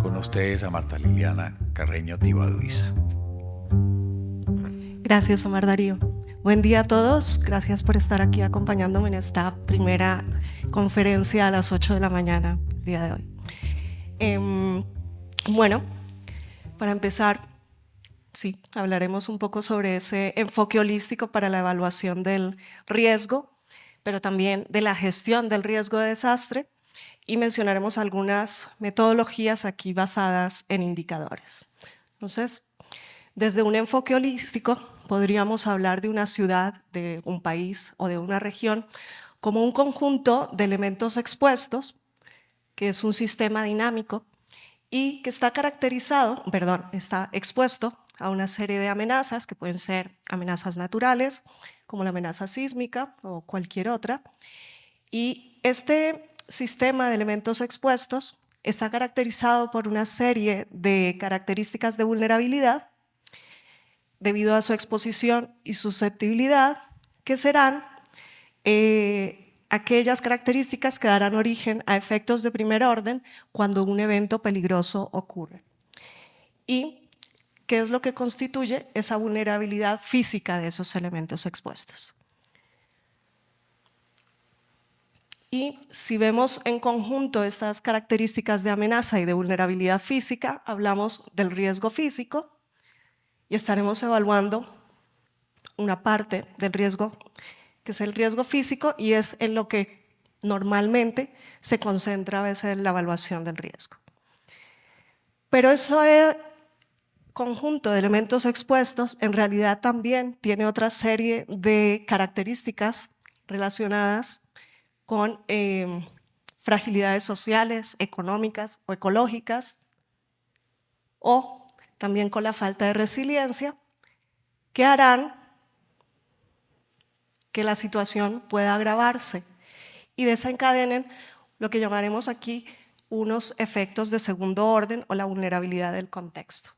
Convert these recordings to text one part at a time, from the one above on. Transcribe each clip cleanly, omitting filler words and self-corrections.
Con ustedes a Marta Liliana Carreño Tibaduiza. Gracias, Omar Darío. Buen día a todos. Gracias por estar aquí acompañándome en esta primera conferencia a las 8 de la mañana el día de hoy. Bueno, para empezar, sí, hablaremos un poco sobre ese enfoque holístico para la evaluación del riesgo, pero también de la gestión del riesgo de desastre, y mencionaremos algunas metodologías aquí basadas en indicadores. Entonces, desde un enfoque holístico, podríamos hablar de una ciudad, de un país o de una región como un conjunto de elementos expuestos, que es un sistema dinámico y que está está expuesto a una serie de amenazas que pueden ser amenazas naturales, como la amenaza sísmica o cualquier otra. Y este sistema de elementos expuestos está caracterizado por una serie de características de vulnerabilidad debido a su exposición y susceptibilidad, que serán aquellas características que darán origen a efectos de primer orden cuando un evento peligroso ocurre. ¿Y qué es lo que constituye esa vulnerabilidad física de esos elementos expuestos? Y si vemos en conjunto estas características de amenaza y de vulnerabilidad física, hablamos del riesgo físico y estaremos evaluando una parte del riesgo, que es el riesgo físico, y es en lo que normalmente se concentra a veces la evaluación del riesgo. Pero ese conjunto de elementos expuestos en realidad también tiene otra serie de características relacionadas con fragilidades sociales, económicas o ecológicas, o también con la falta de resiliencia, que harán que la situación pueda agravarse y desencadenen lo que llamaremos aquí unos efectos de segundo orden o la vulnerabilidad del contexto.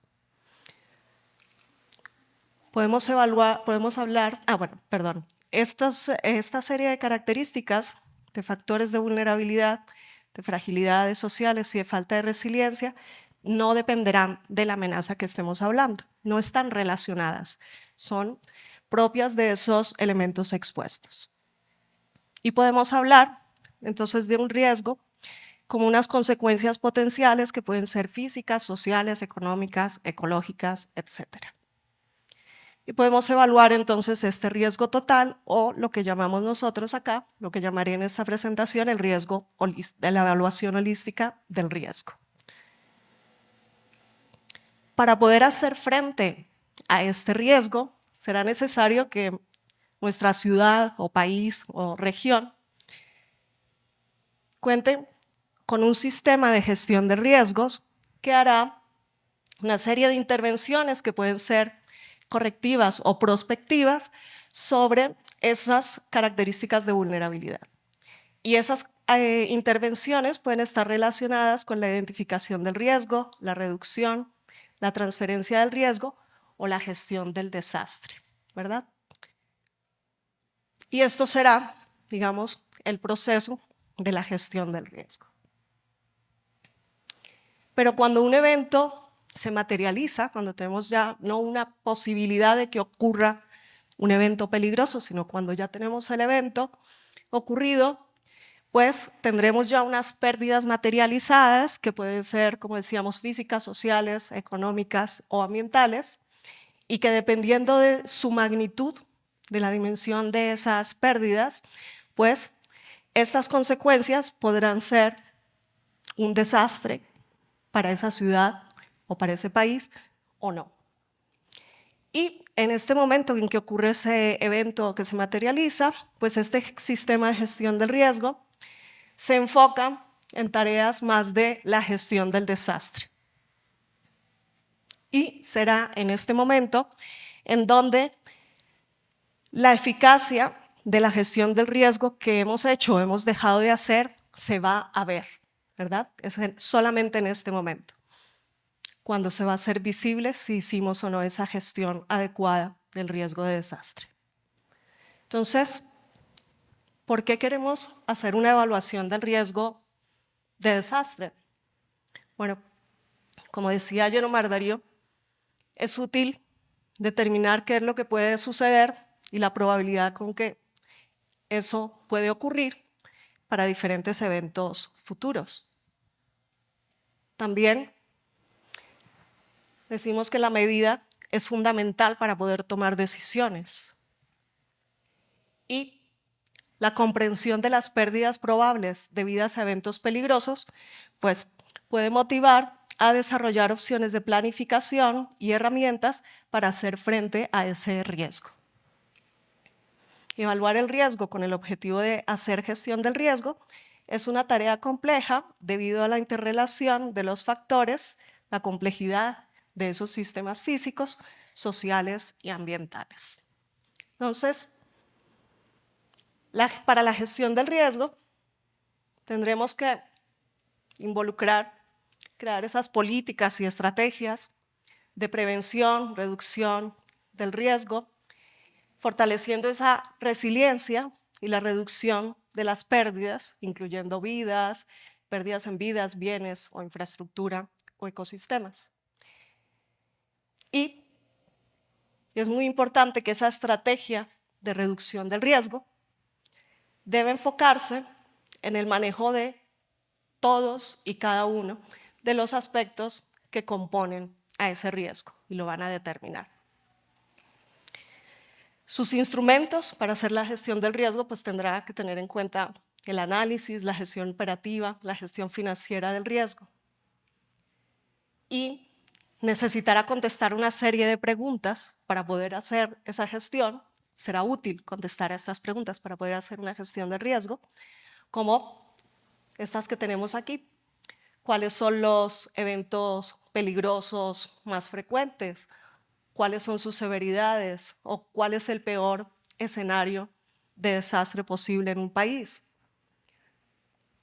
Esta serie de características, de factores de vulnerabilidad, de fragilidades sociales y de falta de resiliencia, no dependerán de la amenaza que estemos hablando, no están relacionadas, son propias de esos elementos expuestos. Y podemos hablar entonces de un riesgo como unas consecuencias potenciales que pueden ser físicas, sociales, económicas, ecológicas, etc. Y podemos evaluar entonces este riesgo total, o lo que llamamos nosotros acá, lo que llamaré en esta presentación el riesgo de la evaluación holística del riesgo. Para poder hacer frente a este riesgo, será necesario que nuestra ciudad o país o región cuente con un sistema de gestión de riesgos que hará una serie de intervenciones que pueden ser correctivas o prospectivas sobre esas características de vulnerabilidad. Y esas intervenciones pueden estar relacionadas con la identificación del riesgo, la reducción, la transferencia del riesgo o la gestión del desastre, ¿verdad? Y esto será, digamos, el proceso de la gestión del riesgo. Pero cuando un evento se materializa, cuando tenemos ya no una posibilidad de que ocurra un evento peligroso, sino cuando ya tenemos el evento ocurrido, pues tendremos ya unas pérdidas materializadas que pueden ser, como decíamos, físicas, sociales, económicas o ambientales, y que dependiendo de su magnitud, de la dimensión de esas pérdidas, pues estas consecuencias podrán ser un desastre para esa ciudad o para ese país o no. Y en este momento en que ocurre ese evento que se materializa, pues este sistema de gestión del riesgo se enfoca en tareas más de la gestión del desastre. Y será en este momento en donde la eficacia de la gestión del riesgo que hemos hecho o hemos dejado de hacer se va a ver, ¿verdad? Es solamente en este momento cuando se va a hacer visible si hicimos o no esa gestión adecuada del riesgo de desastre. Entonces, ¿por qué queremos hacer una evaluación del riesgo de desastre? Bueno, Como decía ayer Omar Darío, es útil determinar qué es lo que puede suceder y la probabilidad con que eso puede ocurrir para diferentes eventos futuros. También decimos que la medida es fundamental para poder tomar decisiones. Y la comprensión de las pérdidas probables debidas a eventos peligrosos, pues puede motivar a desarrollar opciones de planificación y herramientas para hacer frente a ese riesgo. Evaluar el riesgo con el objetivo de hacer gestión del riesgo es una tarea compleja debido a la interrelación de los factores, la complejidad de esos sistemas físicos, sociales y ambientales. Entonces, para la gestión del riesgo, tendremos que crear esas políticas y estrategias de prevención, reducción del riesgo, fortaleciendo esa resiliencia y la reducción de las pérdidas, incluyendo vidas, pérdidas en vidas, bienes o infraestructura o ecosistemas. Y es muy importante que esa estrategia de reducción del riesgo debe enfocarse en el manejo de todos y cada uno de los aspectos que componen a ese riesgo y lo van a determinar. Sus instrumentos para hacer la gestión del riesgo pues tendrá que tener en cuenta el análisis, la gestión operativa, la gestión financiera del riesgo. Y necesitará contestar una serie de preguntas para poder hacer esa gestión. Será útil contestar a estas preguntas para poder hacer una gestión del riesgo, como estas que tenemos aquí. ¿Cuáles son los eventos peligrosos más frecuentes? ¿Cuáles son sus severidades? ¿O cuál es el peor escenario de desastre posible en un país?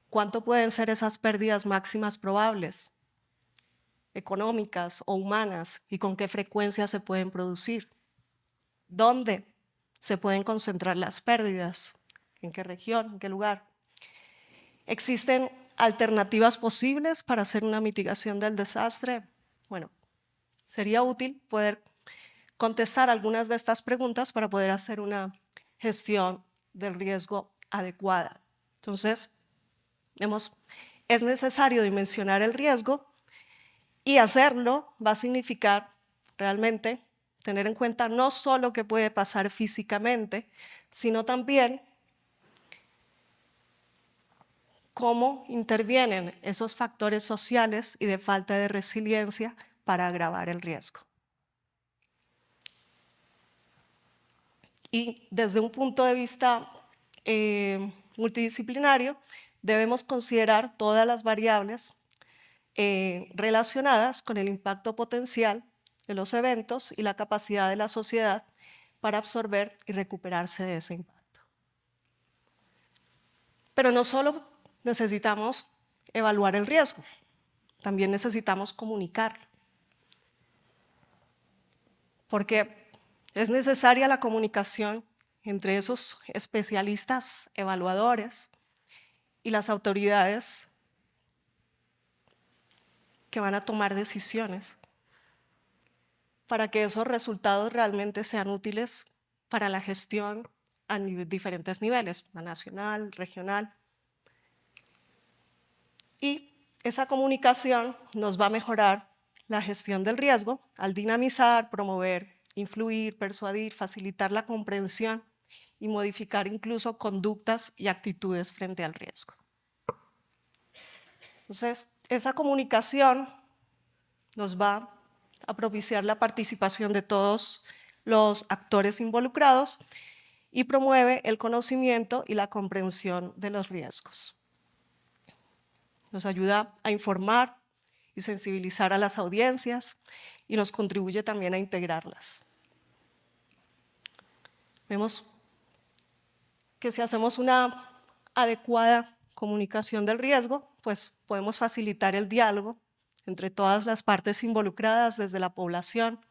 ¿Cuánto pueden ser esas pérdidas máximas probables, económicas o humanas, y con qué frecuencia se pueden producir? ¿Dónde se pueden concentrar las pérdidas? ¿En qué región? ¿En qué lugar? ¿Existen alternativas posibles para hacer una mitigación del desastre? Bueno, sería útil poder contestar algunas de estas preguntas para poder hacer una gestión del riesgo adecuada. Entonces, es necesario dimensionar el riesgo, y hacerlo va a significar realmente tener en cuenta no solo qué puede pasar físicamente, sino también cómo intervienen esos factores sociales y de falta de resiliencia para agravar el riesgo. Y desde un punto de vista multidisciplinario, debemos considerar todas las variables relacionadas con el impacto potencial de los eventos y la capacidad de la sociedad para absorber y recuperarse de ese impacto. Pero no solo necesitamos evaluar el riesgo, también necesitamos comunicarlo, porque es necesaria la comunicación entre esos especialistas evaluadores y las autoridades que van a tomar decisiones para que esos resultados realmente sean útiles para la gestión a diferentes niveles, nacional, regional. Y esa comunicación nos va a mejorar la gestión del riesgo al dinamizar, promover, influir, persuadir, facilitar la comprensión y modificar incluso conductas y actitudes frente al riesgo. Entonces, esa comunicación nos va a propiciar la participación de todos los actores involucrados y promueve el conocimiento y la comprensión de los riesgos. Nos ayuda a informar y sensibilizar a las audiencias y nos contribuye también a integrarlas. Vemos que si hacemos una adecuada comunicación del riesgo, pues podemos facilitar el diálogo entre todas las partes involucradas, desde la población,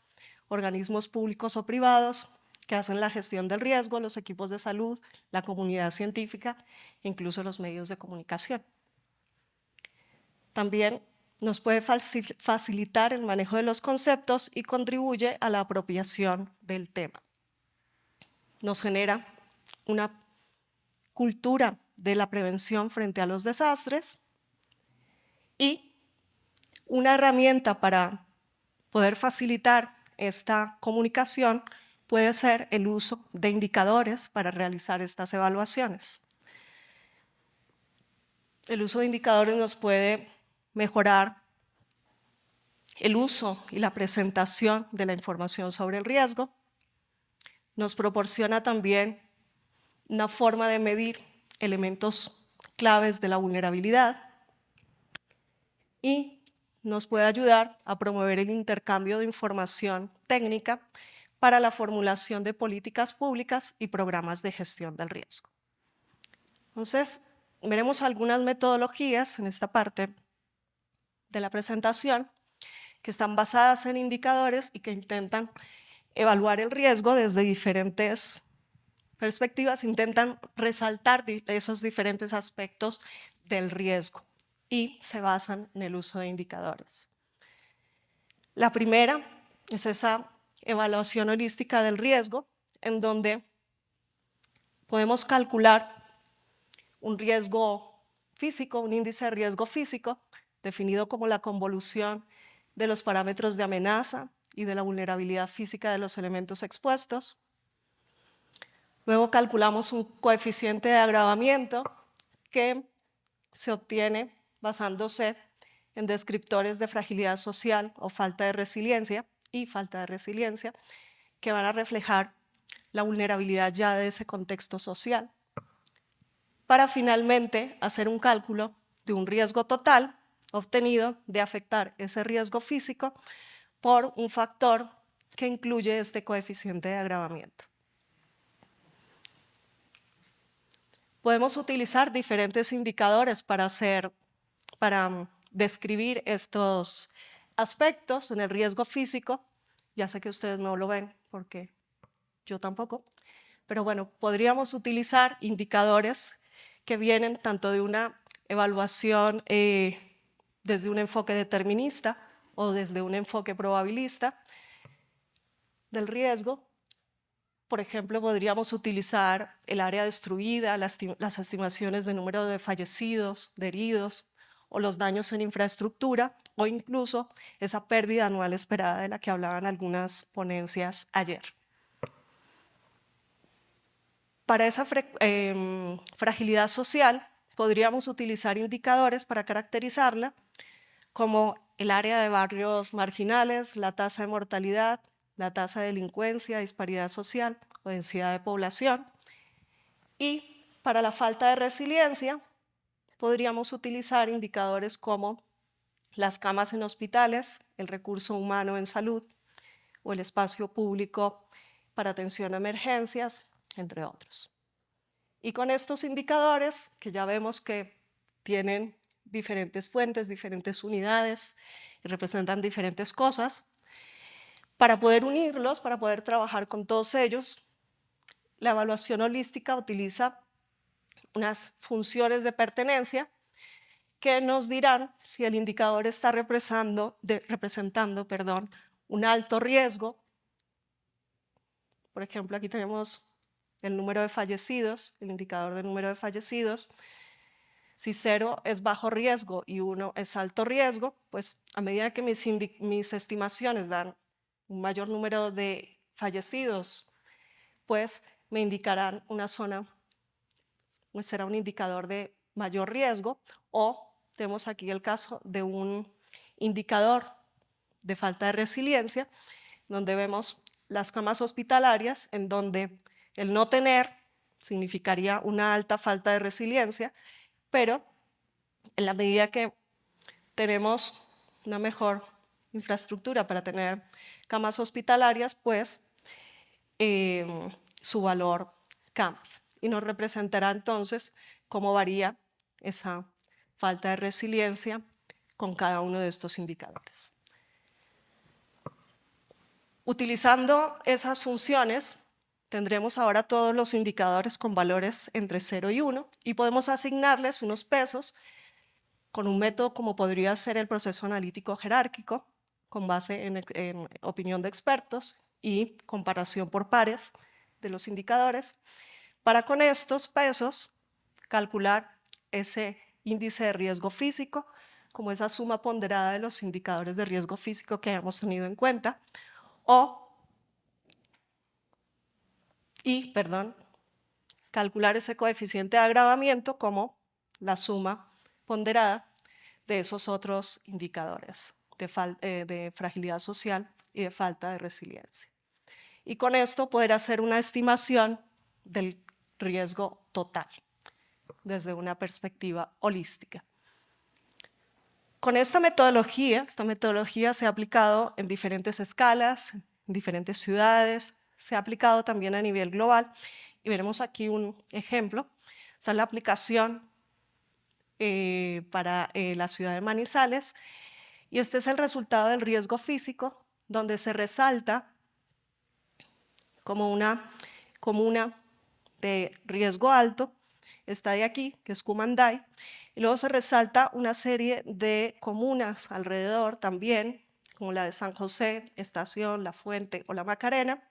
organismos públicos o privados que hacen la gestión del riesgo, los equipos de salud, la comunidad científica e incluso los medios de comunicación. También nos puede facilitar el manejo de los conceptos y contribuye a la apropiación del tema. Nos genera una cultura de la prevención frente a los desastres y una herramienta para poder facilitar esta comunicación puede ser el uso de indicadores para realizar estas evaluaciones. El uso de indicadores nos puede mejorar el uso y la presentación de la información sobre el riesgo. Nos proporciona también una forma de medir elementos claves de la vulnerabilidad y nos puede ayudar a promover el intercambio de información técnica para la formulación de políticas públicas y programas de gestión del riesgo. Entonces, veremos algunas metodologías en esta parte de la presentación que están basadas en indicadores y que intentan evaluar el riesgo desde diferentes perspectivas, intentan resaltar esos diferentes aspectos del riesgo y se basan en el uso de indicadores. La primera es esa evaluación holística del riesgo, en donde podemos calcular un riesgo físico, un índice de riesgo físico, definido como la convolución de los parámetros de amenaza y de la vulnerabilidad física de los elementos expuestos. Luego calculamos un coeficiente de agravamiento que se obtiene basándose en descriptores de fragilidad social o falta de resiliencia que van a reflejar la vulnerabilidad ya de ese contexto social, para finalmente hacer un cálculo de un riesgo total obtenido de afectar ese riesgo físico por un factor que incluye este coeficiente de agravamiento. Podemos utilizar diferentes indicadores para describir estos aspectos en el riesgo físico. Ya sé que ustedes no lo ven porque yo tampoco, pero bueno, podríamos utilizar indicadores que vienen tanto de una evaluación desde un enfoque determinista o desde un enfoque probabilista del riesgo. Por ejemplo, podríamos utilizar el área destruida, las estimaciones de número de fallecidos, de heridos, o los daños en infraestructura, o incluso esa pérdida anual esperada de la que hablaban algunas ponencias ayer. Para esa fragilidad social, podríamos utilizar indicadores para caracterizarla, como el área de barrios marginales, la tasa de mortalidad, la tasa de delincuencia, disparidad social o densidad de población. Y para la falta de resiliencia, podríamos utilizar indicadores como las camas en hospitales, el recurso humano en salud o el espacio público para atención a emergencias, entre otros. Y con estos indicadores, que ya vemos que tienen diferentes fuentes, diferentes unidades y representan diferentes cosas, para poder unirlos, para poder trabajar con todos ellos, la evaluación holística utiliza unas funciones de pertenencia que nos dirán si el indicador está representando un alto riesgo. Por ejemplo, aquí tenemos el número de fallecidos, el indicador de número de fallecidos. Si 0 es bajo riesgo y 1 es alto riesgo, pues a medida que mis estimaciones dan un mayor número de fallecidos, pues me indicarán una zona, pues será un indicador de mayor riesgo, o tenemos aquí el caso de un indicador de falta de resiliencia, donde vemos las camas hospitalarias, en donde el no tener significaría una alta falta de resiliencia, pero en la medida que tenemos una mejor infraestructura para tener camas hospitalarias, pues su valor cambia y nos representará entonces cómo varía esa falta de resiliencia con cada uno de estos indicadores. Utilizando esas funciones, tendremos ahora todos los indicadores con valores entre 0 y 1 y podemos asignarles unos pesos con un método como podría ser el proceso analítico jerárquico, con base en opinión de expertos y comparación por pares de los indicadores, para con estos pesos calcular ese índice de riesgo físico, como esa suma ponderada de los indicadores de riesgo físico que hemos tenido en cuenta, calcular ese coeficiente de agravamiento como la suma ponderada de esos otros indicadores de fragilidad social y de falta de resiliencia. Y con esto poder hacer una estimación del riesgo total desde una perspectiva holística. Con esta metodología se ha aplicado en diferentes escalas, en diferentes ciudades, se ha aplicado también a nivel global y veremos aquí un ejemplo. Esta es la aplicación para la ciudad de Manizales y este es el resultado del riesgo físico, donde se resalta como una comuna de riesgo alto, está de aquí, que es Cumanday, y luego se resalta una serie de comunas alrededor también, como la de San José, Estación, La Fuente o La Macarena,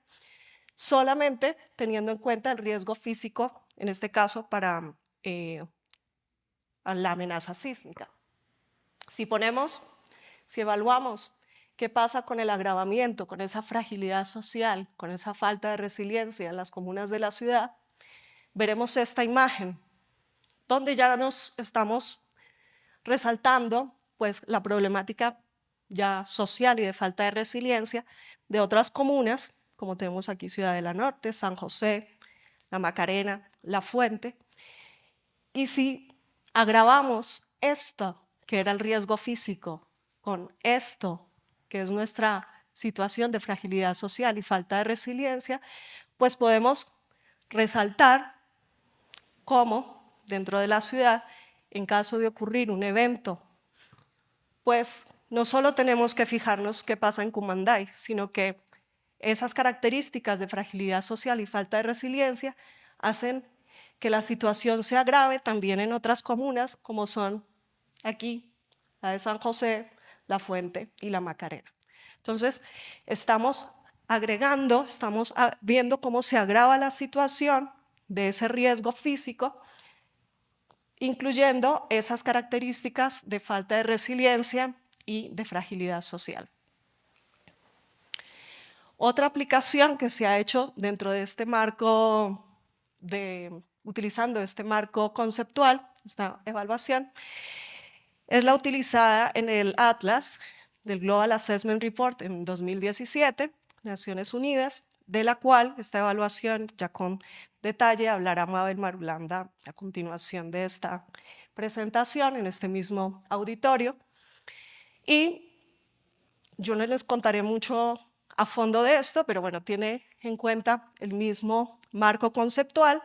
solamente teniendo en cuenta el riesgo físico, en este caso para la amenaza sísmica. Si evaluamos qué pasa con el agravamiento, con esa fragilidad social, con esa falta de resiliencia en las comunas de la ciudad, veremos esta imagen, donde ya nos estamos resaltando pues, la problemática ya social y de falta de resiliencia de otras comunas, como tenemos aquí Ciudad de la Norte, San José, La Macarena, La Fuente. Y si agravamos esto, que era el riesgo físico, con esto, que es nuestra situación de fragilidad social y falta de resiliencia, pues podemos resaltar cómo dentro de la ciudad, en caso de ocurrir un evento, pues no solo tenemos que fijarnos qué pasa en Cumanday, sino que esas características de fragilidad social y falta de resiliencia hacen que la situación se agrave también en otras comunas, como son aquí, la de San José, La Fuente y La Macarena. Entonces, estamos agregando, estamos viendo cómo se agrava la situación de ese riesgo físico, incluyendo esas características de falta de resiliencia y de fragilidad social. Otra aplicación que se ha hecho dentro de este marco, utilizando este marco conceptual, esta evaluación, es la utilizada en el Atlas del Global Assessment Report en 2017, Naciones Unidas, de la cual esta evaluación ya con detalle hablará Mabel Marulanda a continuación de esta presentación en este mismo auditorio. Y yo no les contaré mucho a fondo de esto, pero bueno, tiene en cuenta el mismo marco conceptual,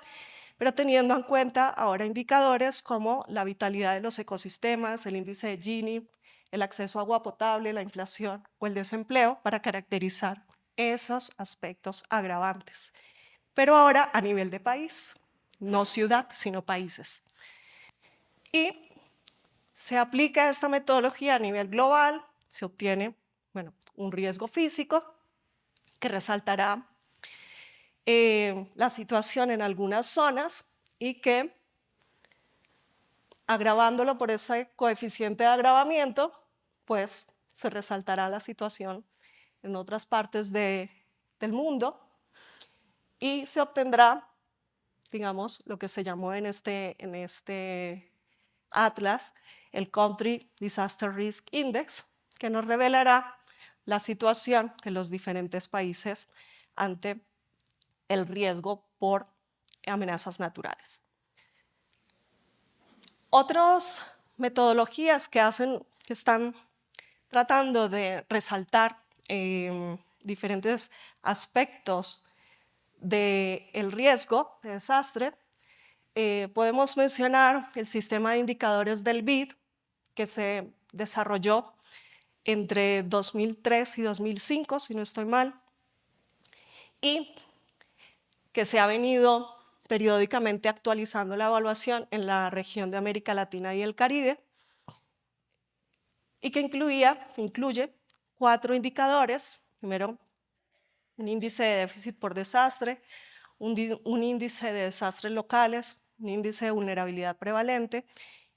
pero teniendo en cuenta ahora indicadores como la vitalidad de los ecosistemas, el índice de Gini, el acceso a agua potable, la inflación o el desempleo para caracterizar esos aspectos agravantes. Pero ahora a nivel de país, no ciudad, sino países. Y se aplica esta metodología a nivel global, se obtiene un riesgo físico que resaltará la situación en algunas zonas y que, agravándolo por ese coeficiente de agravamiento, pues se resaltará la situación en otras partes del mundo y se obtendrá, digamos, lo que se llamó en este Atlas, el Country Disaster Risk Index, que nos revelará la situación en los diferentes países ante el riesgo por amenazas naturales. Otras metodologías que están tratando de resaltar diferentes aspectos del riesgo de desastre, podemos mencionar el sistema de indicadores del BID, que se desarrolló entre 2003 y 2005, si no estoy mal, y que se ha venido periódicamente actualizando la evaluación en la región de América Latina y el Caribe, y que incluye 4 indicadores. Primero, un índice de déficit por desastre, un índice de desastres locales, un índice de vulnerabilidad prevalente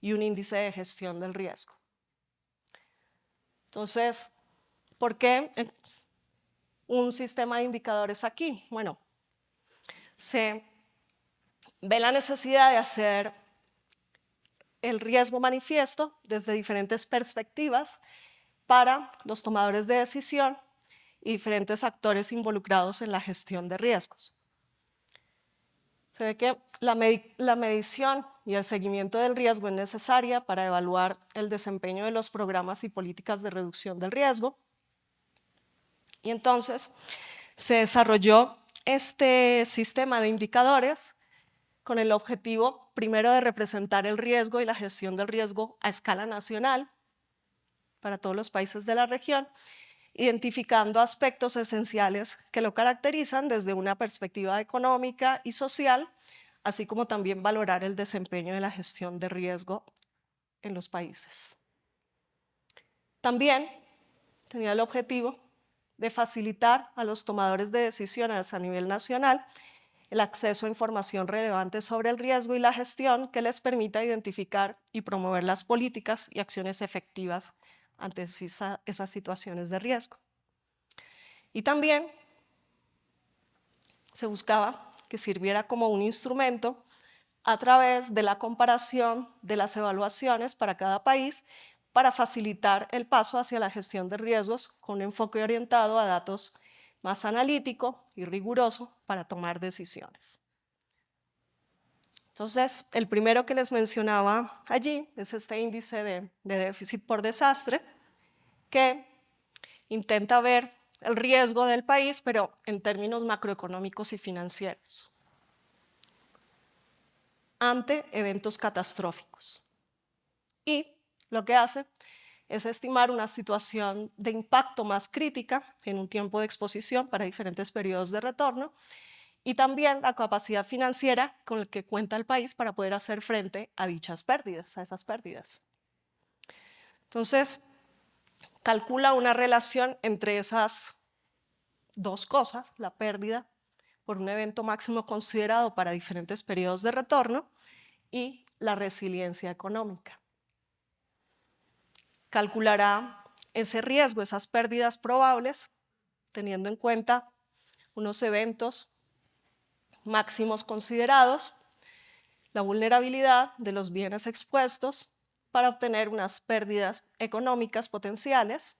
y un índice de gestión del riesgo. Entonces, ¿por qué un sistema de indicadores aquí? Bueno, se ve la necesidad de hacer el riesgo manifiesto desde diferentes perspectivas para los tomadores de decisión y diferentes actores involucrados en la gestión de riesgos. Se ve que la medición y el seguimiento del riesgo es necesaria para evaluar el desempeño de los programas y políticas de reducción del riesgo. Y entonces se desarrolló este sistema de indicadores con el objetivo, primero, de representar el riesgo y la gestión del riesgo a escala nacional para todos los países de la región, identificando aspectos esenciales que lo caracterizan desde una perspectiva económica y social, así como también valorar el desempeño de la gestión de riesgo en los países. También tenía el objetivo de facilitar a los tomadores de decisiones a nivel nacional el acceso a información relevante sobre el riesgo y la gestión que les permita identificar y promover las políticas y acciones efectivas ante esas situaciones de riesgo. Y también se buscaba que sirviera como un instrumento a través de la comparación de las evaluaciones para cada país para facilitar el paso hacia la gestión de riesgos con un enfoque orientado a datos más analítico y riguroso para tomar decisiones. Entonces, el primero que les mencionaba allí es este índice de déficit por desastre, que intenta ver el riesgo del país, pero en términos macroeconómicos y financieros, ante eventos catastróficos. Y lo que hace es estimar una situación de impacto más crítica en un tiempo de exposición para diferentes periodos de retorno y también la capacidad financiera con la que cuenta el país para poder hacer frente a dichas pérdidas, a esas pérdidas. Entonces, calcula una relación entre esas dos cosas, la pérdida por un evento máximo considerado para diferentes periodos de retorno y la resiliencia económica. Calculará ese riesgo, esas pérdidas probables, teniendo en cuenta unos eventos máximos considerados, la vulnerabilidad de los bienes expuestos para obtener unas pérdidas económicas potenciales,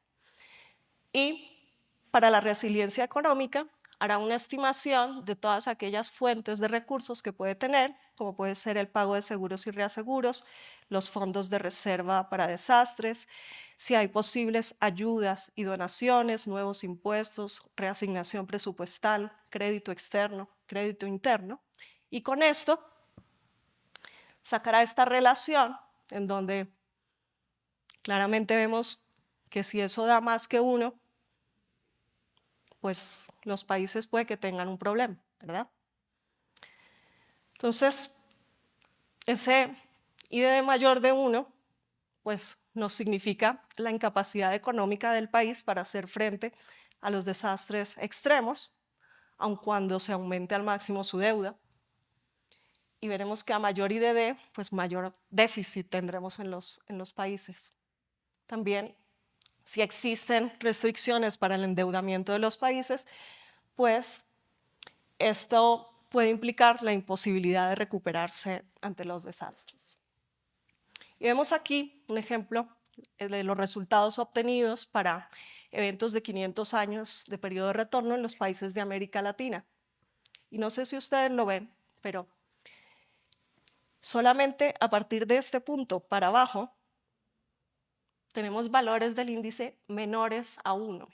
y para la resiliencia económica hará una estimación de todas aquellas fuentes de recursos que puede tener, como puede ser el pago de seguros y reaseguros, los fondos de reserva para desastres, si hay posibles ayudas y donaciones, nuevos impuestos, reasignación presupuestal, crédito externo, crédito interno. Y con esto sacará esta relación en donde claramente vemos que si eso da más que 1, pues los países puede que tengan un problema, ¿verdad? Entonces, ese ID de mayor de 1, pues nos significa la incapacidad económica del país para hacer frente a los desastres extremos, aun cuando se aumente al máximo su deuda. Y veremos que a mayor IDD, pues mayor déficit tendremos en los países. También, si existen restricciones para el endeudamiento de los países, pues esto puede implicar la imposibilidad de recuperarse ante los desastres. Y vemos aquí un ejemplo de los resultados obtenidos para eventos de 500 años de periodo de retorno en los países de América Latina. Y no sé si ustedes lo ven, pero solamente a partir de este punto para abajo tenemos valores del índice menores a 1.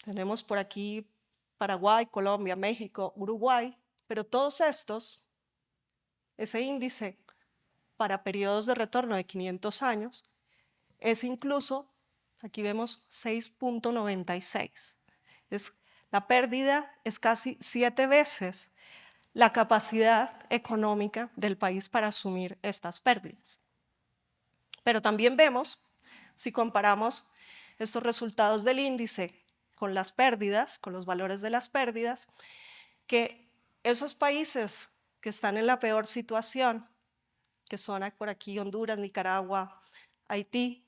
Tenemos por aquí Paraguay, Colombia, México, Uruguay, pero todos estos, ese índice para periodos de retorno de 500 años, es incluso, aquí vemos 6.96. La pérdida es casi 7 veces la capacidad económica del país para asumir estas pérdidas. Pero también vemos, si comparamos estos resultados del índice con las pérdidas, con los valores de las pérdidas, que esos países que están en la peor situación, que son por aquí Honduras, Nicaragua, Haití,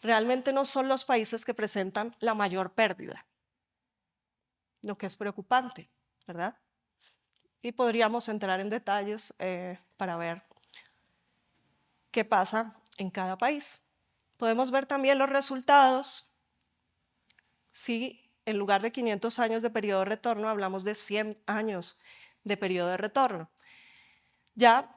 realmente no son los países que presentan la mayor pérdida, lo que es preocupante, ¿verdad? Y podríamos entrar en detalles para ver qué pasa en cada país. Podemos ver también los resultados si en lugar de 500 años de periodo de retorno hablamos de 100 años de periodo de retorno. Ya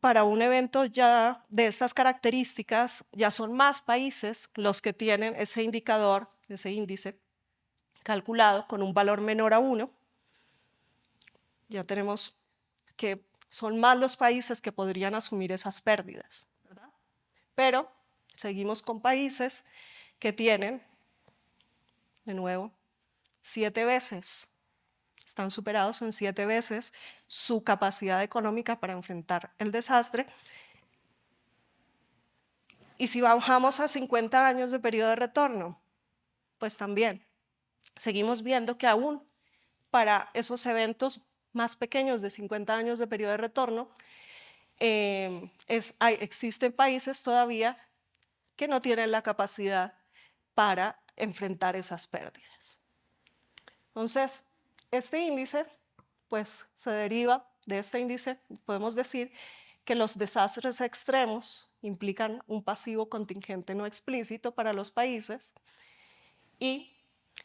para un evento ya de estas características, ya son más países los que tienen ese indicador, ese índice calculado con un valor menor a 1. Ya tenemos que son más los países que podrían asumir esas pérdidas, ¿verdad? Pero seguimos con países que tienen, de nuevo, 7 veces, están superados en 7 veces su capacidad económica para enfrentar el desastre. Y si bajamos a 50 años de periodo de retorno, pues también seguimos viendo que aún para esos eventos más pequeños de 50 años de periodo de retorno, existen países todavía que no tienen la capacidad para enfrentar esas pérdidas. Entonces, este índice, pues se deriva de este índice, podemos decir que los desastres extremos implican un pasivo contingente no explícito para los países y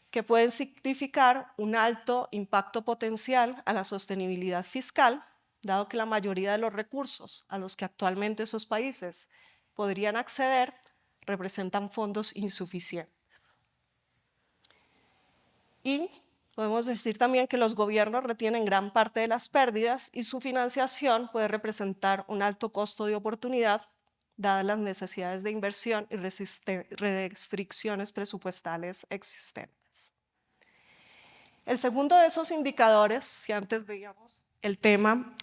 que pueden significar un alto impacto potencial a la sostenibilidad fiscal, dado que la mayoría de los recursos a los que actualmente esos países podrían acceder representan fondos insuficientes. Y podemos decir también que los gobiernos retienen gran parte de las pérdidas y su financiación puede representar un alto costo de oportunidad, dadas las necesidades de inversión y restricciones presupuestales existentes. El segundo de esos indicadores, si antes veíamos el tema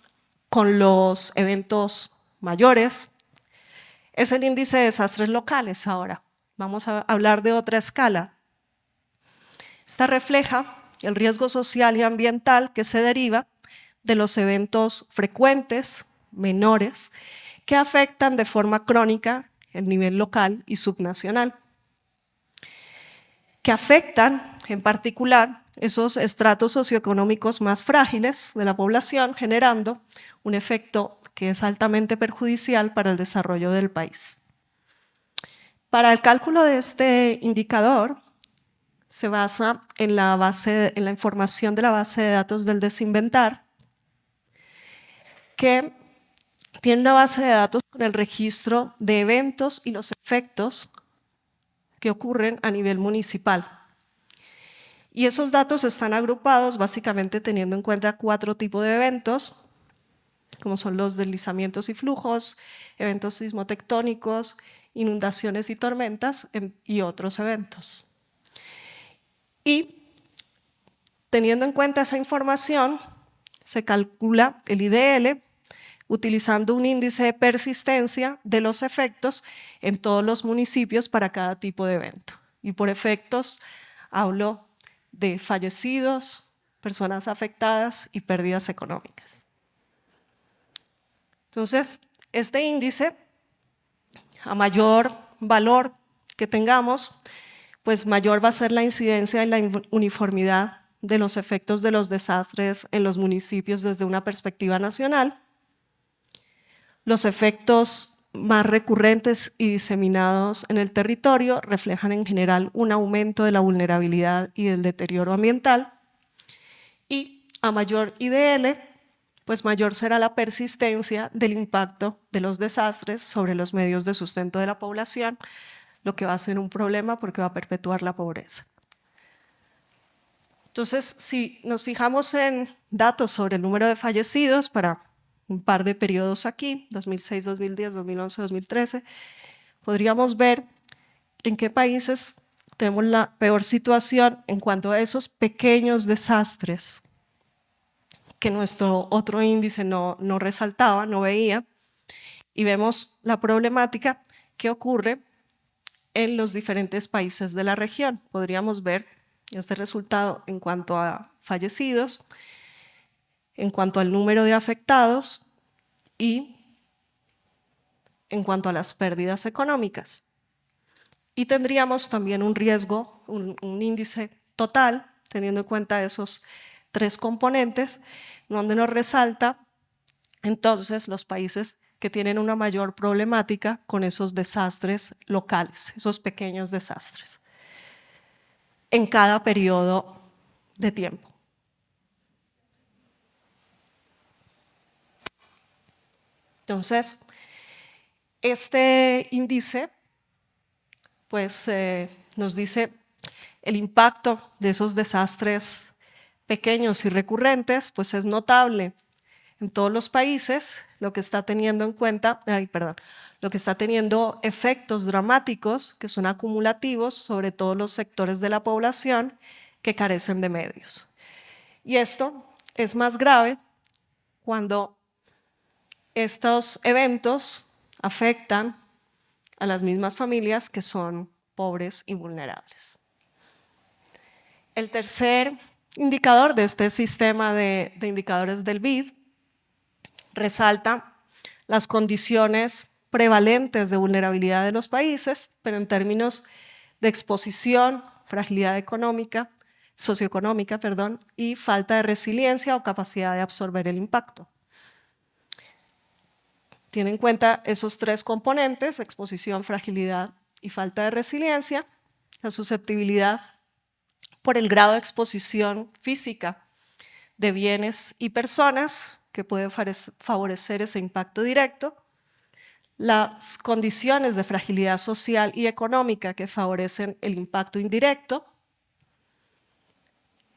con los eventos mayores, es el índice de desastres locales ahora. Vamos a hablar de otra escala. Esta refleja el riesgo social y ambiental que se deriva de los eventos frecuentes, menores, que afectan de forma crónica el nivel local y subnacional, que afectan en particular esos estratos socioeconómicos más frágiles de la población, generando un efecto que es altamente perjudicial para el desarrollo del país. Para el cálculo de este indicador, se basa en la información de la base de datos del Desinventar, que tiene una base de datos con el registro de eventos y los efectos que ocurren a nivel municipal. Y esos datos están agrupados básicamente teniendo en cuenta 4 tipos de eventos, como son los deslizamientos y flujos, eventos sismotectónicos, inundaciones y tormentas y otros eventos. Y teniendo en cuenta esa información, se calcula el IDL utilizando un índice de persistencia de los efectos en todos los municipios para cada tipo de evento. Y por efectos hablo de fallecidos, personas afectadas y pérdidas económicas. Entonces, este índice, a mayor valor que tengamos, pues mayor va a ser la incidencia y la uniformidad de los efectos de los desastres en los municipios desde una perspectiva nacional. Los efectos más recurrentes y diseminados en el territorio reflejan en general un aumento de la vulnerabilidad y del deterioro ambiental. Y a mayor IDL, pues mayor será la persistencia del impacto de los desastres sobre los medios de sustento de la población, lo que va a ser un problema porque va a perpetuar la pobreza. Entonces, si nos fijamos en datos sobre el número de fallecidos para un par de periodos aquí, 2006, 2010, 2011, 2013, podríamos ver en qué países tenemos la peor situación en cuanto a esos pequeños desastres que nuestro otro índice no resaltaba, no veía, y vemos la problemática que ocurre en los diferentes países de la región. Podríamos ver este resultado en cuanto a fallecidos, en cuanto al número de afectados y en cuanto a las pérdidas económicas. Y tendríamos también un riesgo, un índice total, teniendo en cuenta esos tres componentes, donde nos resalta entonces los países que tienen una mayor problemática con esos desastres locales, esos pequeños desastres, en cada periodo de tiempo. Entonces, este índice pues, nos dice el impacto de esos desastres pequeños y recurrentes, pues es notable en todos los países, lo que está teniendo en cuenta, lo que está teniendo efectos dramáticos que son acumulativos sobre todos los sectores de la población que carecen de medios. Y esto es más grave cuando estos eventos afectan a las mismas familias que son pobres y vulnerables. El tercer indicador de este sistema de indicadores del BID resalta las condiciones prevalentes de vulnerabilidad de los países, pero en términos de exposición, fragilidad económica, socioeconómica, y falta de resiliencia o capacidad de absorber el impacto. Tiene en cuenta esos tres componentes: exposición, fragilidad y falta de resiliencia. La susceptibilidad por el grado de exposición física de bienes y personas que puede favorecer ese impacto directo, las condiciones de fragilidad social y económica que favorecen el impacto indirecto,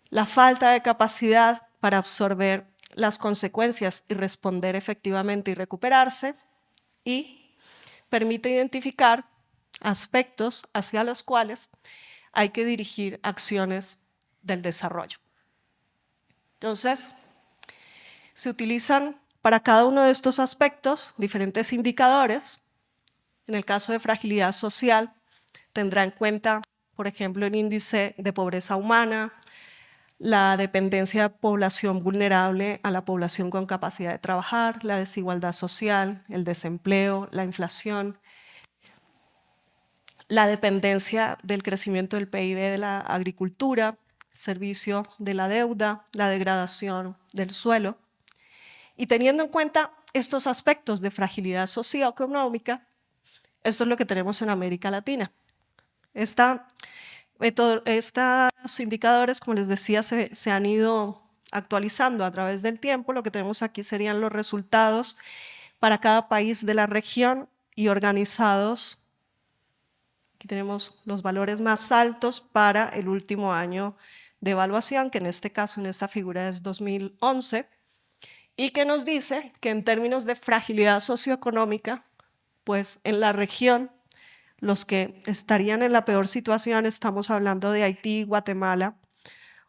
la falta de capacidad para absorber las consecuencias y responder efectivamente y recuperarse, y permite identificar aspectos hacia los cuales hay que dirigir acciones del desarrollo. Entonces, se utilizan para cada uno de estos aspectos diferentes indicadores. En el caso de fragilidad social, tendrá en cuenta, por ejemplo, el índice de pobreza humana, la dependencia de población vulnerable a la población con capacidad de trabajar, la desigualdad social, el desempleo, la inflación, la dependencia del crecimiento del PIB de la agricultura, servicio de la deuda, la degradación del suelo. Y teniendo en cuenta estos aspectos de fragilidad socioeconómica, esto es lo que tenemos en América Latina. Estos indicadores, como les decía, se han ido actualizando a través del tiempo. Lo que tenemos aquí serían los resultados para cada país de la región y organizados. Aquí tenemos los valores más altos para el último año de evaluación, que en este caso, en esta figura, es 2011, y que nos dice que en términos de fragilidad socioeconómica, pues en la región, los que estarían en la peor situación, estamos hablando de Haití, Guatemala,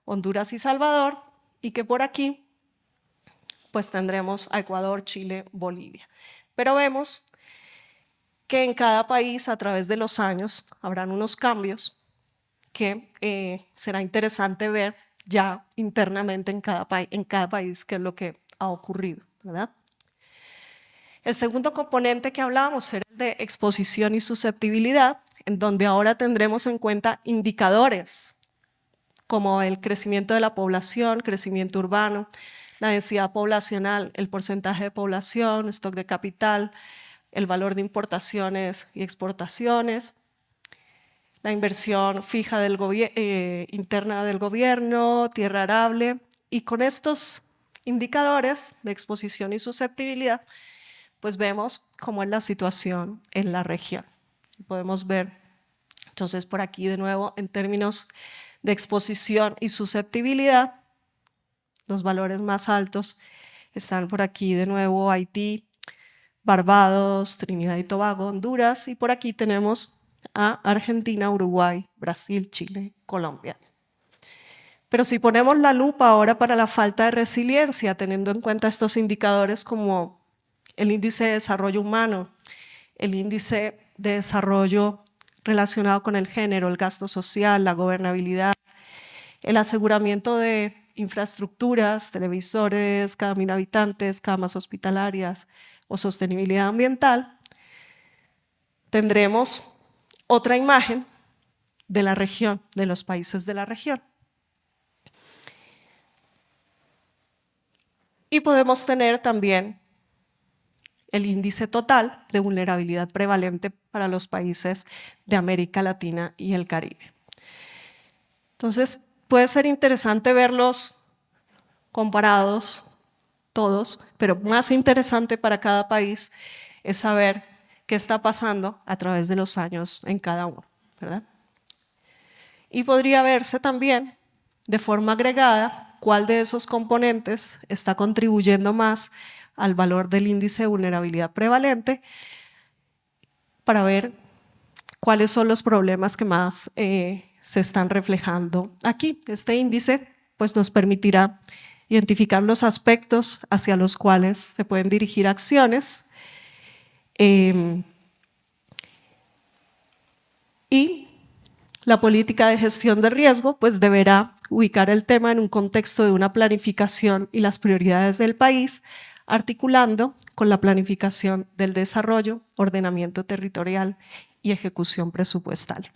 Honduras y Salvador, y que por aquí pues tendremos a Ecuador, Chile, Bolivia. Pero vemos que en cada país, a través de los años, habrán unos cambios que será interesante ver ya internamente en cada país qué es lo que ha ocurrido, ¿verdad? El segundo componente que hablábamos era el de exposición y susceptibilidad, en donde ahora tendremos en cuenta indicadores como el crecimiento de la población, crecimiento urbano, la densidad poblacional, el porcentaje de población, stock de capital, el valor de importaciones y exportaciones, la inversión fija interna del gobierno, tierra arable, y con estos indicadores de exposición y susceptibilidad, pues vemos cómo es la situación en la región. Podemos ver, entonces, por aquí de nuevo, en términos de exposición y susceptibilidad, los valores más altos están por aquí de nuevo: Haití, Barbados, Trinidad y Tobago, Honduras, y por aquí tenemos a Argentina, Uruguay, Brasil, Chile, Colombia. Pero si ponemos la lupa ahora para la falta de resiliencia, teniendo en cuenta estos indicadores como el índice de desarrollo humano, el índice de desarrollo relacionado con el género, el gasto social, la gobernabilidad, el aseguramiento de infraestructuras, televisores, cada 1000 habitantes, camas hospitalarias o sostenibilidad ambiental, tendremos otra imagen de la región, de los países de la región. Y podemos tener también el índice total de vulnerabilidad prevalente para los países de América Latina y el Caribe. Entonces, puede ser interesante verlos comparados todos, pero más interesante para cada país es saber qué está pasando a través de los años en cada uno, ¿verdad? Y podría verse también de forma agregada cuál de esos componentes está contribuyendo más al valor del índice de vulnerabilidad prevalente para ver cuáles son los problemas que más se están reflejando aquí. Este índice pues, nos permitirá identificar los aspectos hacia los cuales se pueden dirigir acciones y la política de gestión de riesgo pues, deberá ubicar el tema en un contexto de una planificación y las prioridades del país, articulando con la planificación del desarrollo, ordenamiento territorial y ejecución presupuestal.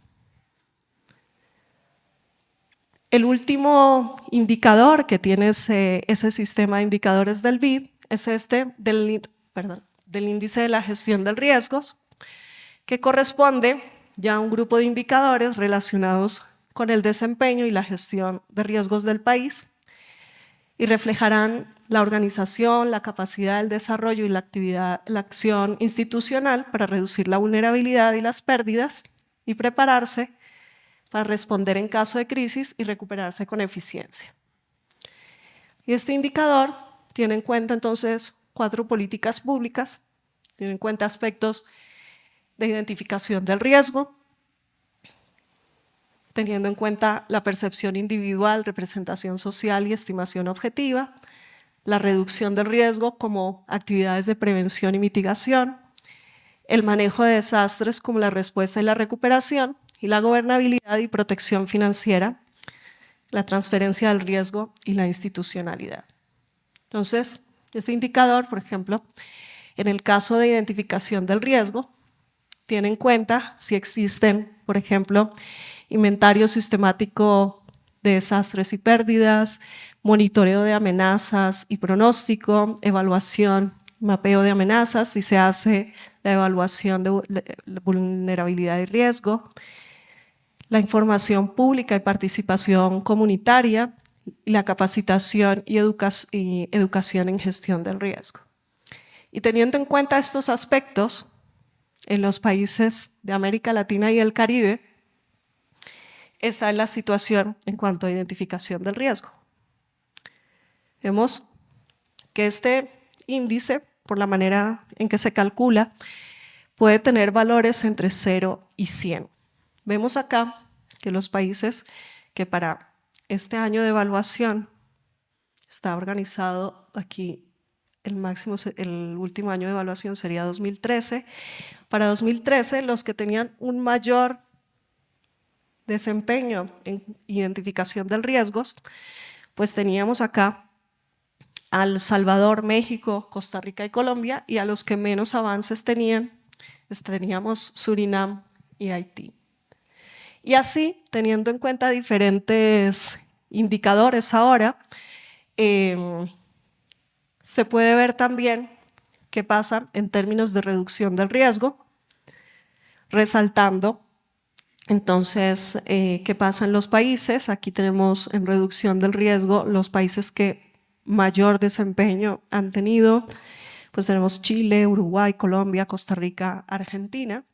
El último indicador que tiene ese sistema de indicadores del BID es este del índice de la gestión de riesgos, que corresponde ya a un grupo de indicadores relacionados con el desempeño y la gestión de riesgos del país y reflejarán la organización, la capacidad, el desarrollo y la acción institucional para reducir la vulnerabilidad y las pérdidas y prepararse para responder en caso de crisis y recuperarse con eficiencia. Y este indicador tiene en cuenta entonces 4 políticas públicas, tiene en cuenta aspectos de identificación del riesgo, teniendo en cuenta la percepción individual, representación social y estimación objetiva, la reducción del riesgo como actividades de prevención y mitigación, el manejo de desastres como la respuesta y la recuperación, y la gobernabilidad y protección financiera, la transferencia del riesgo y la institucionalidad. Entonces, este indicador, por ejemplo, en el caso de identificación del riesgo, tiene en cuenta si existen, por ejemplo, inventario sistemático de desastres y pérdidas, monitoreo de amenazas y pronóstico, evaluación, mapeo de amenazas, si se hace la evaluación de vulnerabilidad y riesgo, la información pública y participación comunitaria, y la capacitación y educación en gestión del riesgo. Y teniendo en cuenta estos aspectos, en los países de América Latina y el Caribe, está en la situación en cuanto a identificación del riesgo. Vemos que este índice, por la manera en que se calcula, puede tener valores entre 0 y 100. Vemos acá que los países que para este año de evaluación está organizado aquí el último año de evaluación sería 2013. Para 2013, los que tenían un mayor desempeño en identificación de riesgos, pues teníamos acá a El Salvador, México, Costa Rica y Colombia, y a los que menos avances teníamos Surinam y Haití. Y así, teniendo en cuenta diferentes indicadores ahora, se puede ver también qué pasa en términos de reducción del riesgo, resaltando entonces qué pasa en los países. Aquí tenemos en reducción del riesgo los países que mayor desempeño han tenido, pues tenemos Chile, Uruguay, Colombia, Costa Rica, Argentina,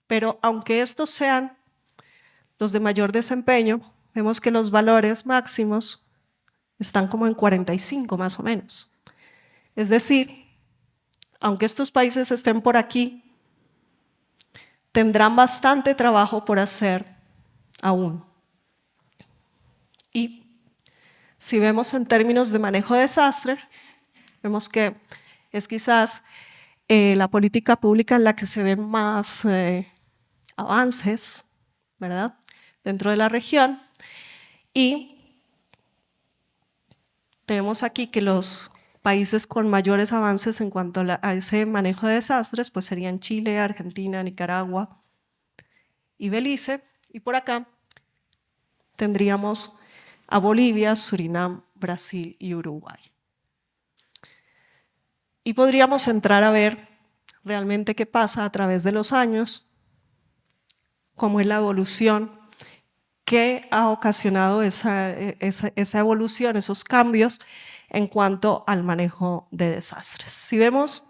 pero aunque estos sean los de mayor desempeño, vemos que los valores máximos están como en 45 más o menos. Es decir, aunque estos países estén por aquí, tendrán bastante trabajo por hacer aún. Y si vemos en términos de manejo de desastre, vemos que es quizás la política pública en la que se ven más avances, ¿verdad?, dentro de la región. Y tenemos aquí que los países con mayores avances en cuanto a ese manejo de desastres pues serían Chile, Argentina, Nicaragua y Belice. Y por acá tendríamos a Bolivia, Surinam, Brasil y Uruguay. Y podríamos entrar a ver realmente qué pasa a través de los años, cómo es la evolución, qué ha ocasionado esa evolución, esos cambios en cuanto al manejo de desastres. Si vemos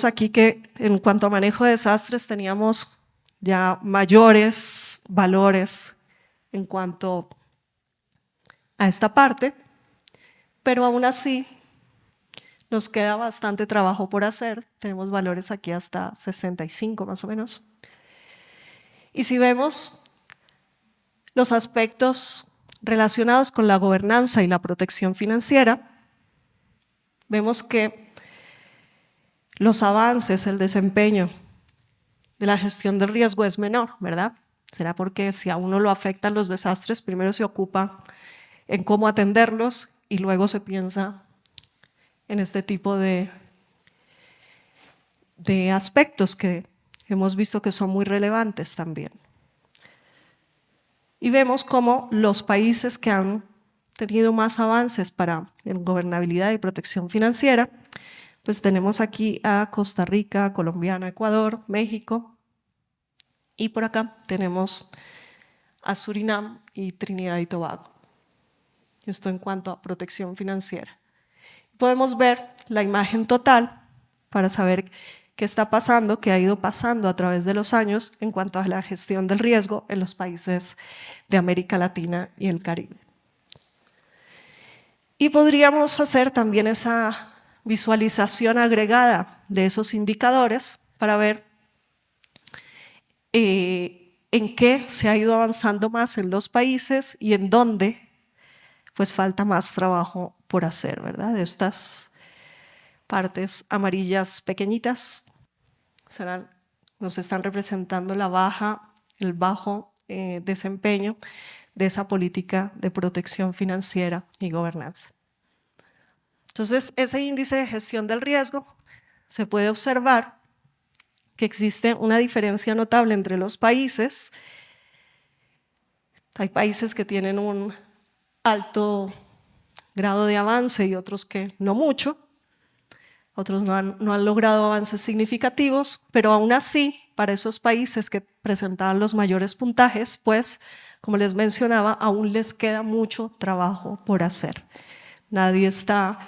aquí que en cuanto a manejo de desastres teníamos ya mayores valores en cuanto a esta parte, pero aún así nos queda bastante trabajo por hacer. Tenemos valores aquí hasta 65 más o menos. Y si vemos los aspectos relacionados con la gobernanza y la protección financiera, vemos que los avances, el desempeño de la gestión del riesgo es menor, ¿verdad? Será porque si a uno lo afectan los desastres, primero se ocupa en cómo atenderlos y luego se piensa en este tipo de aspectos que hemos visto que son muy relevantes también. Y vemos cómo los países que han tenido más avances en gobernabilidad y protección financiera, pues tenemos aquí a Costa Rica, Colombia, Ecuador, México, y por acá tenemos a Surinam y Trinidad y Tobago. Esto en cuanto a protección financiera. Podemos ver la imagen total para saber qué está pasando, qué ha ido pasando a través de los años en cuanto a la gestión del riesgo en los países de América Latina y el Caribe. Y podríamos hacer también esa visualización agregada de esos indicadores para ver en qué se ha ido avanzando más en los países y en dónde pues falta más trabajo por hacer, ¿verdad? Estas partes amarillas pequeñitas nos están representando el bajo desempeño de esa política de protección financiera y gobernanza. Entonces, ese índice de gestión del riesgo se puede observar que existe una diferencia notable entre los países. Hay países que tienen un alto grado de avance y otros que no mucho. Otros no han logrado avances significativos, pero aún así, para esos países que presentaban los mayores puntajes, pues, como les mencionaba, aún les queda mucho trabajo por hacer. Nadie está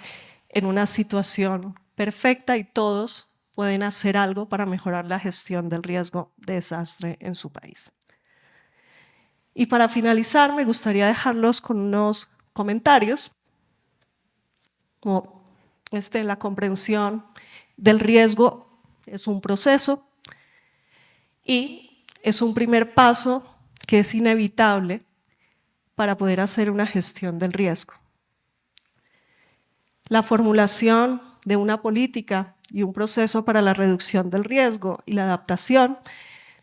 en una situación perfecta y todos pueden hacer algo para mejorar la gestión del riesgo de desastre en su país. Y para finalizar, me gustaría dejarlos con unos comentarios, como la comprensión del riesgo es un proceso y es un primer paso que es inevitable para poder hacer una gestión del riesgo. La formulación de una política y un proceso para la reducción del riesgo y la adaptación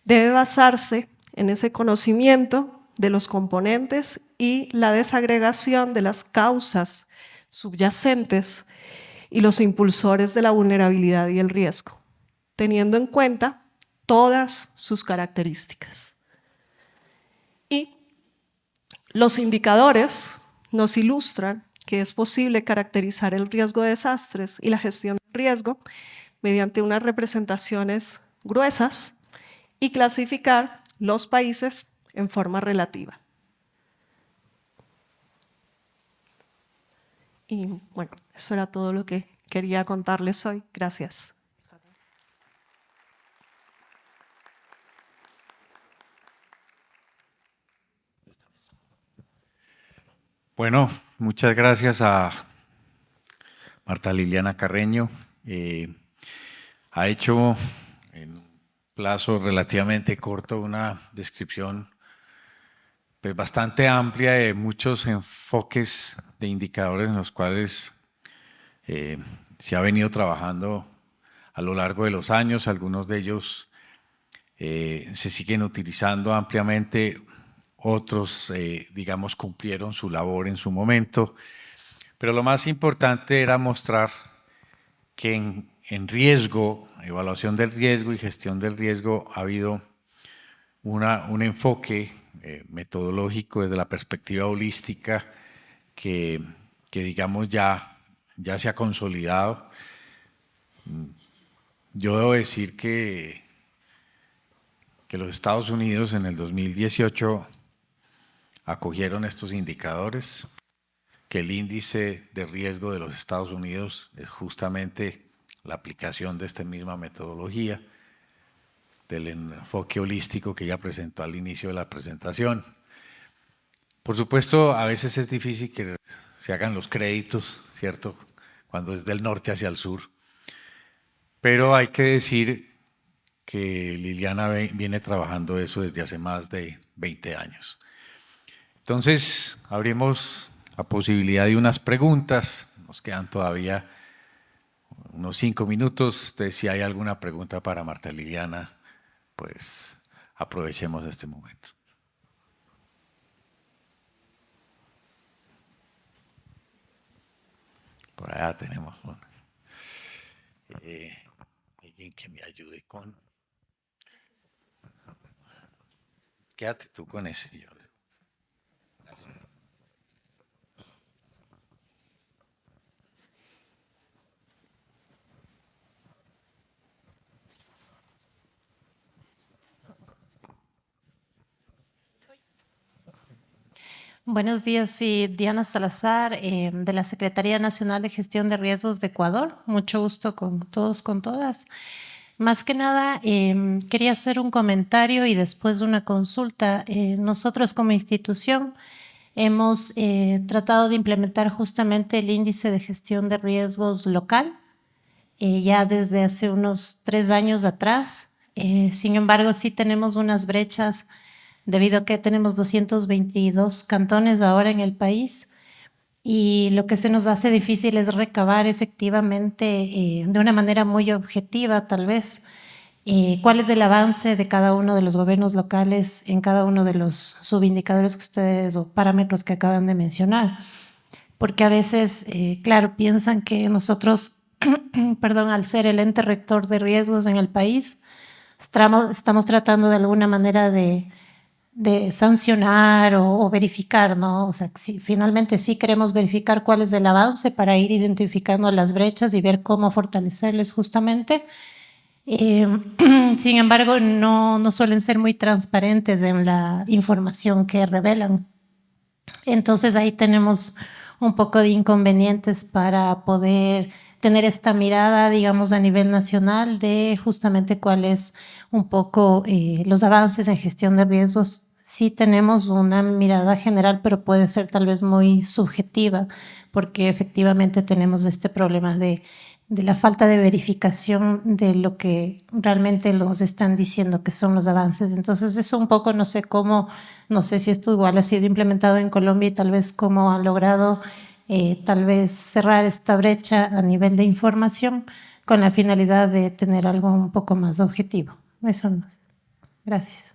debe basarse en ese conocimiento de los componentes y la desagregación de las causas subyacentes y los impulsores de la vulnerabilidad y el riesgo, teniendo en cuenta todas sus características. Y los indicadores nos ilustran que es posible caracterizar el riesgo de desastres y la gestión del riesgo mediante unas representaciones gruesas y clasificar los países en forma relativa. Y bueno, eso era todo lo que quería contarles hoy. Gracias. Bueno, muchas gracias a Marta Liliana Carreño. Ha hecho en un plazo relativamente corto una descripción pues, bastante amplia de muchos enfoques de indicadores en los cuales Se ha venido trabajando a lo largo de los años, algunos de ellos se siguen utilizando ampliamente, otros, digamos, cumplieron su labor en su momento, pero lo más importante era mostrar que en riesgo, evaluación del riesgo y gestión del riesgo ha habido un enfoque metodológico desde la perspectiva holística que digamos ya se ha consolidado. Yo debo decir que los Estados Unidos en el 2018 acogieron estos indicadores, que el índice de riesgo de los Estados Unidos es justamente la aplicación de esta misma metodología, del enfoque holístico que ella presentó al inicio de la presentación. Por supuesto, a veces es difícil que se hagan los créditos, ¿cierto?, cuando es del norte hacia el sur, pero hay que decir que Liliana viene trabajando eso desde hace más de 20 años. Entonces, abrimos la posibilidad de unas preguntas. Nos quedan todavía unos 5 minutos. Entonces, si hay alguna pregunta para Marta Liliana, pues aprovechemos este momento. Por allá tenemos una. Alguien que me ayude con... Quédate tú con ese. Gracias. Buenos días, sí, Diana Salazar, de la Secretaría Nacional de Gestión de Riesgos de Ecuador. Mucho gusto con todos, con todas. Más que nada, quería hacer un comentario y después una consulta. Nosotros como institución hemos tratado de implementar justamente el índice de gestión de riesgos local, ya desde hace unos 3 años atrás. Sin embargo, sí tenemos unas brechas debido a que tenemos 222 cantones ahora en el país y lo que se nos hace difícil es recabar efectivamente de una manera muy objetiva tal vez cuál es el avance de cada uno de los gobiernos locales en cada uno de los subindicadores que ustedes o parámetros que acaban de mencionar. Porque a veces, claro, piensan que nosotros, perdón, al ser el ente rector de riesgos en el país, estamos tratando de alguna manera de sancionar o verificar, ¿no? O sea, si finalmente sí queremos verificar cuál es el avance para ir identificando las brechas y ver cómo fortalecerles justamente. Sin embargo, no suelen ser muy transparentes en la información que revelan. Entonces ahí tenemos un poco de inconvenientes para poder tener esta mirada, digamos, a nivel nacional de justamente cuáles un poco los avances en gestión de riesgos. Sí tenemos una mirada general, pero puede ser tal vez muy subjetiva, porque efectivamente tenemos este problema de la falta de verificación de lo que realmente nos están diciendo que son los avances. Entonces eso un poco no sé cómo, no sé si esto igual ha sido implementado en Colombia y tal vez cómo han logrado tal vez cerrar esta brecha a nivel de información con la finalidad de tener algo un poco más objetivo. Eso no. Gracias.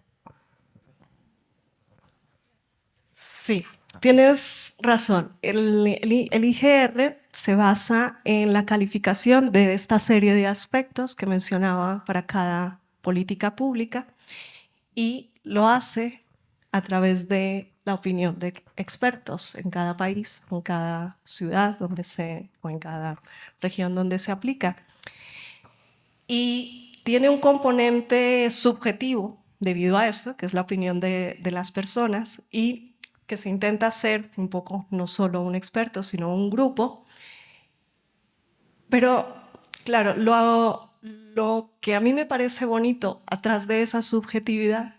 Sí, tienes razón. El IGR se basa en la calificación de esta serie de aspectos que mencionaba para cada política pública y lo hace a través de la opinión de expertos en cada país, en cada ciudad o en cada región donde se aplica. Y tiene un componente subjetivo debido a esto, que es la opinión de las personas, y que se intenta hacer un poco no solo un experto, sino un grupo. Pero, claro, lo que a mí me parece bonito atrás de esa subjetividad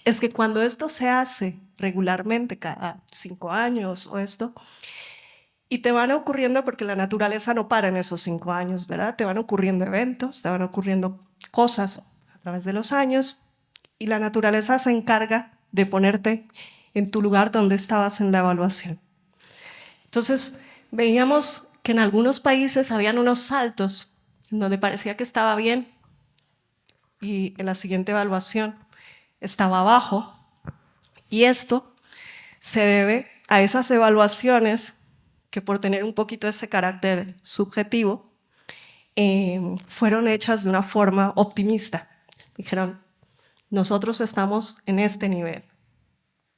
es que cuando esto se hace regularmente, cada 5 años o esto, y te van ocurriendo, porque la naturaleza no para en esos 5 años, ¿verdad? Te van ocurriendo eventos, te van ocurriendo cosas a través de los años, y la naturaleza se encarga de ponerte en tu lugar donde estabas en la evaluación. Entonces, veíamos que en algunos países habían unos saltos en donde parecía que estaba bien y en la siguiente evaluación estaba abajo. Y esto se debe a esas evaluaciones que, por tener un poquito ese carácter subjetivo, fueron hechas de una forma optimista. Dijeron, nosotros estamos en este nivel,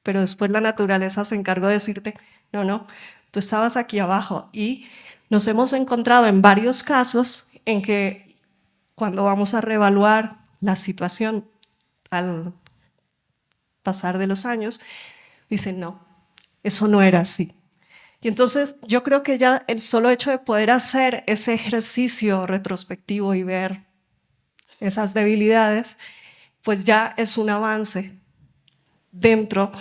pero después la naturaleza se encargó de decirte, no, tú estabas aquí abajo. Y nos hemos encontrado en varios casos en que cuando vamos a reevaluar la situación al pasar de los años, dicen, no, eso no era así. Y entonces yo creo que ya el solo hecho de poder hacer ese ejercicio retrospectivo y ver esas debilidades, pues ya es un avance dentro,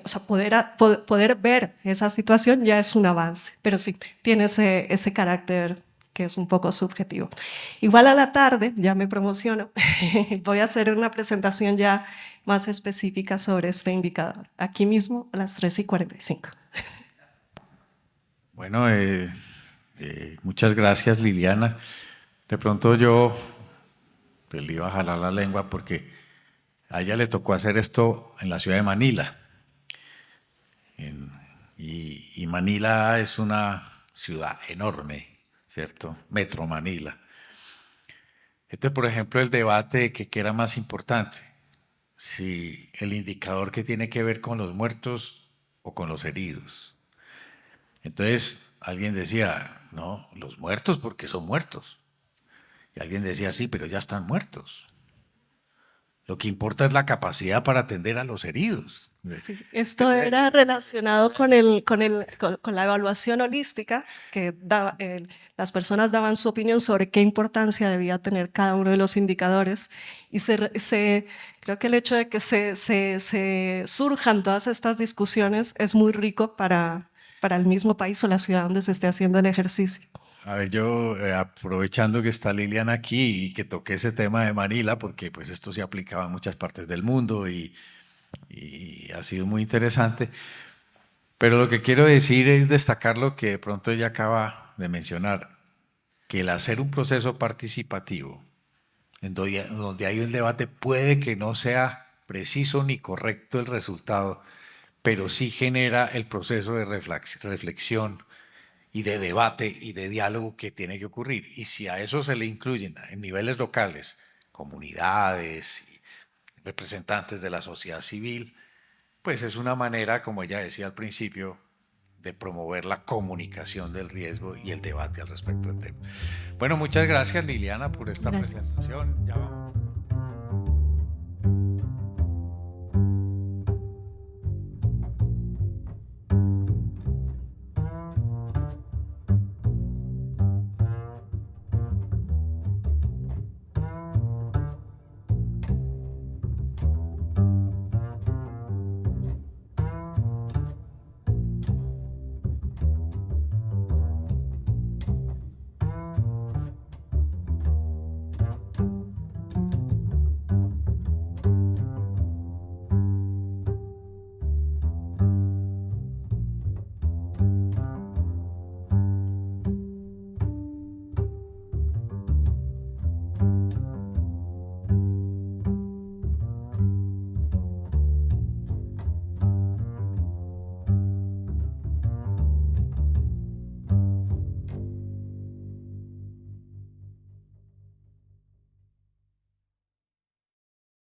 o sea, poder ver esa situación ya es un avance, pero sí, tiene ese carácter que es un poco subjetivo. Igual a la tarde, ya me promociono, voy a hacer una presentación ya más específica sobre este indicador, aquí mismo a las 3:45. Bueno, muchas gracias, Liliana. De pronto yo pues, le iba a jalar la lengua porque a ella le tocó hacer esto en la ciudad de Manila. Y Manila es una ciudad enorme, ¿cierto? Metro Manila. Este, por ejemplo, el debate de que qué era más importante, si el indicador que tiene que ver con los muertos o con los heridos. Entonces, alguien decía, no, los muertos porque son muertos. Y alguien decía, sí, pero ya están muertos. Lo que importa es la capacidad para atender a los heridos. Sí, esto era relacionado con la evaluación holística, que las personas daban su opinión sobre qué importancia debía tener cada uno de los indicadores. Y creo que el hecho de que se surjan todas estas discusiones es muy rico para el mismo país o la ciudad donde se esté haciendo el ejercicio. A ver, yo aprovechando que está Liliana aquí y que toqué ese tema de Manila, porque pues esto se aplicaba en muchas partes del mundo y ha sido muy interesante, pero lo que quiero decir es destacar lo que de pronto ella acaba de mencionar, que el hacer un proceso participativo, en donde hay un debate, puede que no sea preciso ni correcto el resultado, pero sí genera el proceso de reflexión y de debate y de diálogo que tiene que ocurrir. Y si a eso se le incluyen en niveles locales, comunidades, representantes de la sociedad civil, pues es una manera, como ella decía al principio, de promover la comunicación del riesgo y el debate al respecto del tema. Bueno, muchas gracias Liliana por esta Gracias. presentación. Ya vamos.